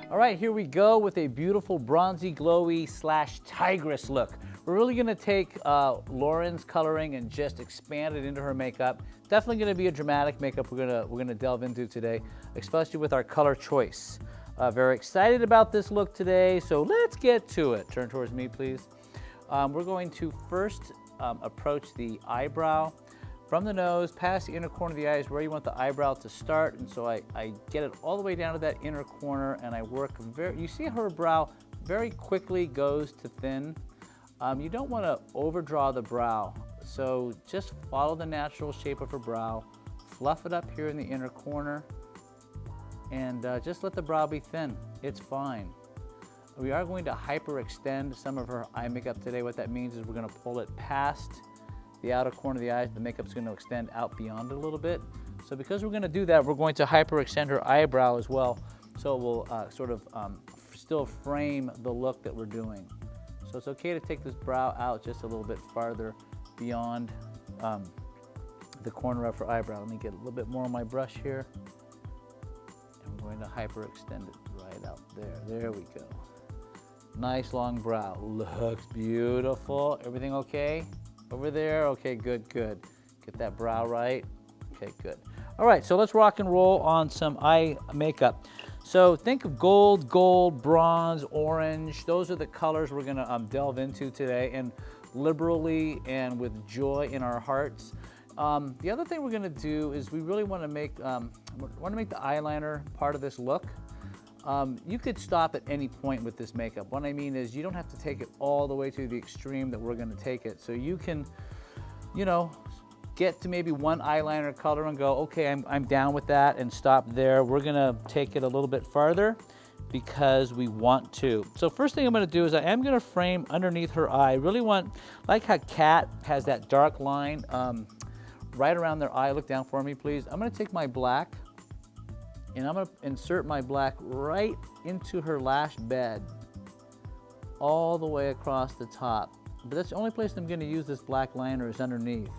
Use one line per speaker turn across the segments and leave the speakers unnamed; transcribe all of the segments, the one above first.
All right, here we go with a beautiful bronzy, glowy / tigress look. We're really gonna take Lauren's coloring and just expand it into her makeup. Definitely gonna be a dramatic makeup we're gonna delve into today, especially with our color choice. Very excited about this look today, so let's get to it. Turn towards me, please. We're going to first approach the eyebrow. From the nose, past the inner corner of the eye is where you want the eyebrow to start, and so I get it all the way down to that inner corner, and I work you see her brow very quickly goes to thin. You don't want to overdraw the brow, so just follow the natural shape of her brow, fluff it up here in the inner corner, and just let the brow be thin. It's fine. We are going to hyperextend some of her eye makeup today. What that means is we're going to pull it past the outer corner of the eye. The makeup's going to extend out beyond it a little bit. So because we're going to do that, we're going to hyperextend her eyebrow as well. So it will sort of still frame the look that we're doing. So it's okay to take this brow out just a little bit farther beyond the corner of her eyebrow. Let me get a little bit more on my brush here. And we're going to hyperextend it right out there. There we go. Nice long brow. Looks beautiful. Everything okay? Over there? Okay, good, good. Get that brow right. Okay, good. All right, so let's rock and roll on some eye makeup. So think of gold, bronze, orange. Those are the colors we're gonna delve into today, and liberally and with joy in our hearts. The other thing we're gonna do is we really wanna make the eyeliner part of this look. You could stop at any point with this makeup. What I mean is you don't have to take it all the way to the extreme that we're gonna take it. So you can, you know, get to maybe one eyeliner color and go, okay, I'm down with that, and stop there. We're gonna take it a little bit farther because we want to. So first thing I'm gonna do is I am gonna frame underneath her eye. I really want, like how Kat has that dark line right around their eye. Look down for me, please. I'm gonna take my black, and I'm gonna insert my black right into her lash bed, all the way across the top. But that's the only place I'm gonna use this black liner is underneath,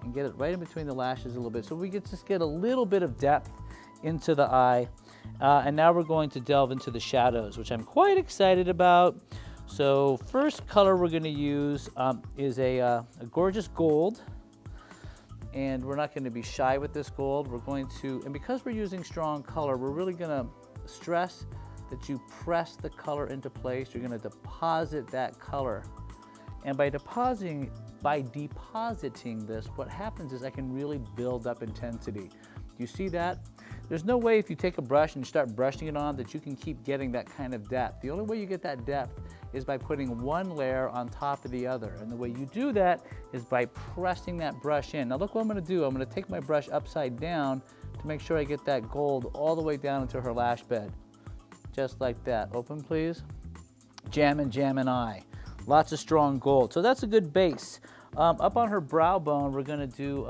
and get it right in between the lashes a little bit. So we just get a little bit of depth into the eye. And now we're going to delve into the shadows, which I'm quite excited about. So first color we're gonna use is a gorgeous gold. And we're not going to be shy with this gold. We're going to, and because we're using strong color, we're really going to stress that you press the color into place. You're going to deposit that color. And by depositing this, what happens is I can really build up intensity. You see that? There's no way if you take a brush and you start brushing it on that you can keep getting that kind of depth. The only way you get that depth is by putting one layer on top of the other. And the way you do that is by pressing that brush in. Now look what I'm gonna do. I'm gonna take my brush upside down to make sure I get that gold all the way down into her lash bed. Just like that. Open, please. Jammin' eye. Lots of strong gold. So that's a good base. Up on her brow bone, we're gonna do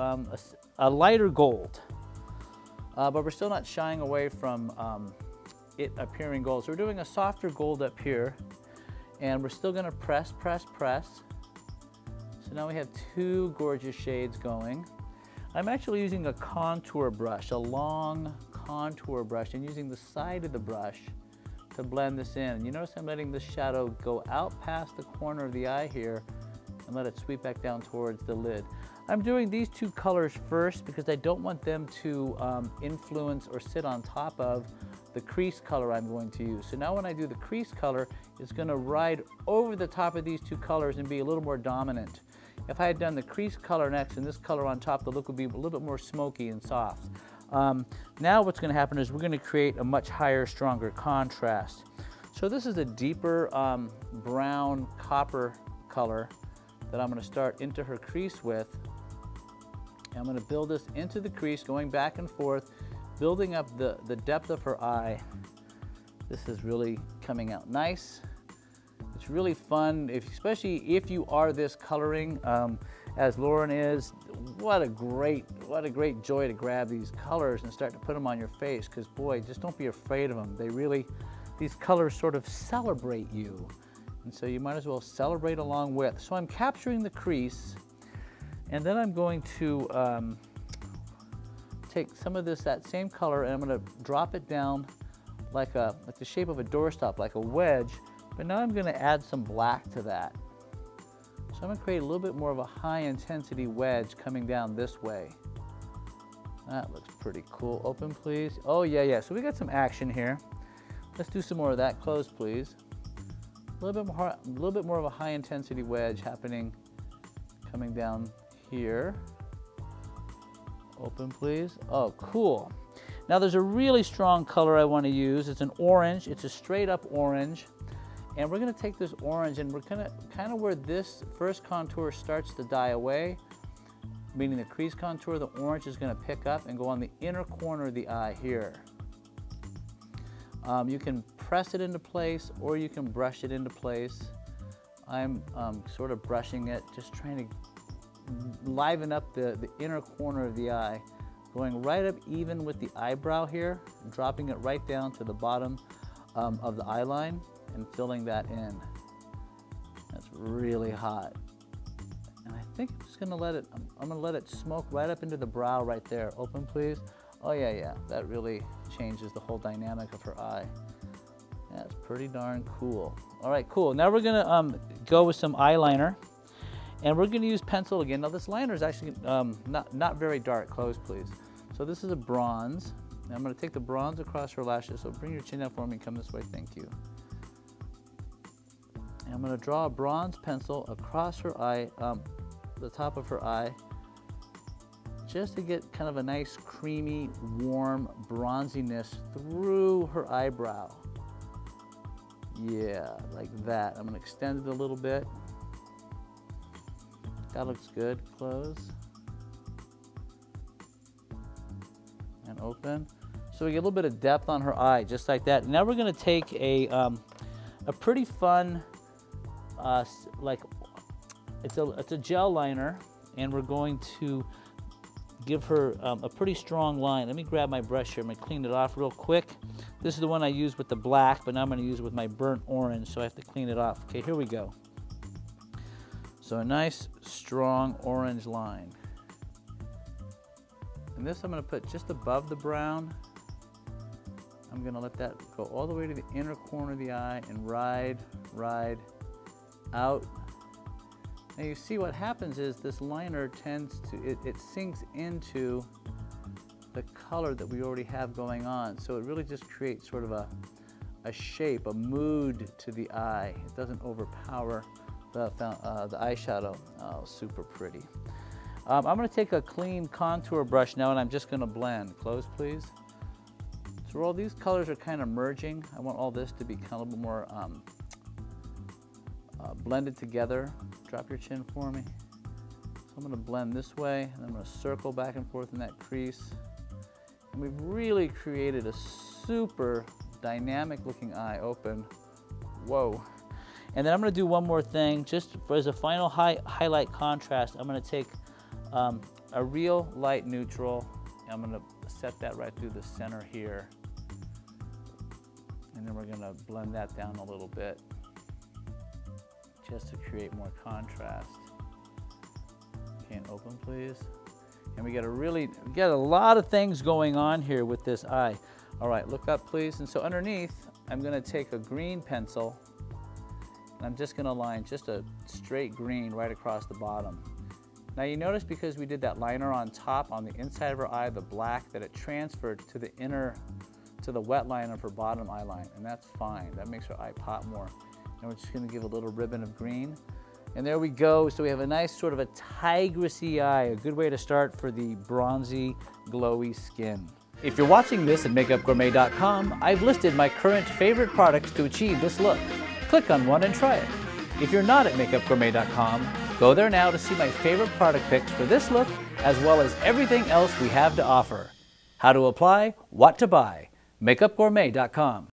a lighter gold. But we're still not shying away from it appearing gold. So we're doing a softer gold up here, and we're still gonna press. So now we have two gorgeous shades going. I'm actually using a contour brush, a long contour brush, and using the side of the brush to blend this in. And you notice I'm letting this shadow go out past the corner of the eye here and let it sweep back down towards the lid. I'm doing these two colors first because I don't want them to influence or sit on top of the crease color I'm going to use. So now when I do the crease color, it's going to ride over the top of these two colors and be a little more dominant. If I had done the crease color next and this color on top, the look would be a little bit more smoky and soft. Now what's going to happen is we're going to create a much higher, stronger contrast. So this is a deeper brown copper color that I'm going to start into her crease with. And I'm going to build this into the crease, going back and forth, building up the depth of her eye. This is really coming out nice. It's really fun, especially if you are this coloring, as Lauren is. What a great joy to grab these colors and start to put them on your face, because boy, just don't be afraid of them. These colors sort of celebrate you. And so you might as well celebrate along with. So I'm capturing the crease, and then I'm going to take some of that same color, and I'm going to drop it down like the shape of a doorstop, like a wedge, but now I'm going to add some black to that. So I'm going to create a little bit more of a high intensity wedge coming down this way. That looks pretty cool. Open, please. Oh, yeah. So we got some action here. Let's do some more of that. Close, please. A little bit more of a high intensity wedge happening, coming down here. Open, please. Oh, cool. Now there's a really strong color I want to use. It's an orange. It's a straight up orange. And we're going to take this orange and we're going to kind of where this first contour starts to die away, meaning the crease contour, the orange is going to pick up and go on the inner corner of the eye here. You can press it into place or you can brush it into place. I'm sort of brushing it, just trying to liven up the inner corner of the eye, going right up even with the eyebrow here, dropping it right down to the bottom of the eye line and filling that in. That's really hot. And I think I'm just gonna let it, I'm gonna let it smoke right up into the brow right there. Open, please. Oh yeah, that really changes the whole dynamic of her eye. That's pretty darn cool. All right, cool. Now we're gonna go with some eyeliner, and we're gonna use pencil again. Now this liner is actually not very dark. Close, please. So this is a bronze. Now I'm gonna take the bronze across her lashes. So bring your chin down for me and come this way. Thank you. And I'm gonna draw a bronze pencil across her eye, the top of her eye, just to get kind of a nice creamy, warm bronziness through her eyebrow. Yeah, like that. I'm gonna extend it a little bit. That looks good. Close. And open. So we get a little bit of depth on her eye, just like that. Now we're gonna take a pretty fun, like, it's a gel liner, and we're going to give her a pretty strong line. Let me grab my brush here. I'm going to clean it off real quick. This is the one I used with the black, but now I'm going to use it with my burnt orange, so I have to clean it off. Okay, here we go. So a nice, strong orange line. And this I'm going to put just above the brown. I'm going to let that go all the way to the inner corner of the eye and ride out. Now you see what happens is this liner tends to, it sinks into the color that we already have going on. So it really just creates sort of a shape, a mood to the eye. It doesn't overpower the eyeshadow. Oh, super pretty. I'm going to take a clean contour brush now and I'm just going to blend. Close, please. So all these colors are kind of merging. I want all this to be kind of a little more blended together. Drop your chin for me. So I'm going to blend this way, and I'm going to circle back and forth in that crease. And we've really created a super dynamic looking eye. Open. Whoa. And then I'm going to do one more thing, just as a final highlight contrast. I'm going to take a real light neutral, and I'm going to set that right through the center here. And then we're going to blend that down a little bit, just to create more contrast. Okay, and open, please. And we got a lot of things going on here with this eye. All right, look up, please. And so underneath, I'm gonna take a green pencil, and I'm just gonna line just a straight green right across the bottom. Now you notice because we did that liner on top, on the inside of her eye, the black, that it transferred to the inner, to the wet line of her bottom eye line, and that's fine. That makes her eye pop more. And we're just gonna give a little ribbon of green. And there we go. So we have a nice sort of a tigressy eye, a good way to start for the bronzy, glowy skin. If you're watching this at MakeupGourmet.com, I've listed my current favorite products to achieve this look. Click on one and try it. If you're not at MakeupGourmet.com, go there now to see my favorite product picks for this look, as well as everything else we have to offer. How to apply, what to buy. MakeupGourmet.com.